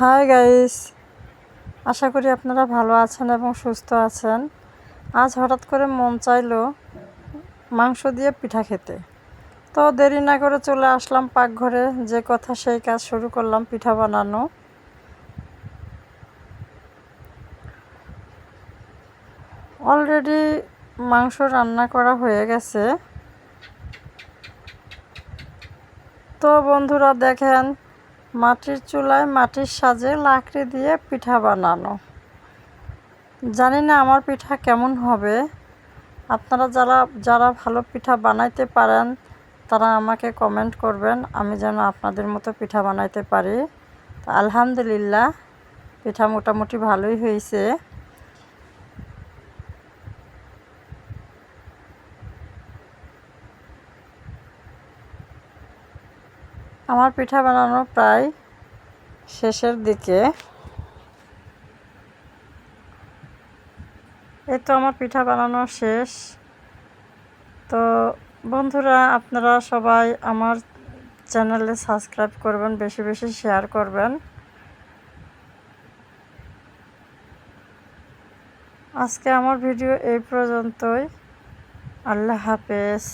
Hi guys, আশা করি আপনারা ভালো আছেন এবং সুস্থ আছেন। আজ হঠাৎ করে মন চাইলো মাংস দিয়ে পিঠা খেতে, তো দেরি না করে চলে আসলাম পাকঘরে। যে কথা সেই কাজ শুরু করলাম, পিঠা বানানো। অলরেডি মাংস রান্না করা হয়ে গেছে। তো বন্ধুরা দেখেন, মাটির চুলায় মাটির সাজে লাকড়ি দিয়ে পিঠা বানানো। জানি না আমার পিঠা কেমন হবে। আপনারা যারা ভালো পিঠা বানাইতে পারেন তারা আমাকে কমেন্ট করবেন, আমি যেন আপনাদের মতো পিঠা বানাইতে পারি। আলহামদুলিল্লাহ, পিঠা মোটামুটি ভালোই হয়েছে। আমার পিঠা বানানো প্রায় শেষের দিকে। এই তো আমার পিঠা বানানো শেষ। তো বন্ধুরা, আপনারা সবাই আমার চ্যানেলে সাবস্ক্রাইব করবেন, বেশি বেশি শেয়ার করবেন। আজকে আমার ভিডিও এই পর্যন্তই। আল্লাহ হাফেজ।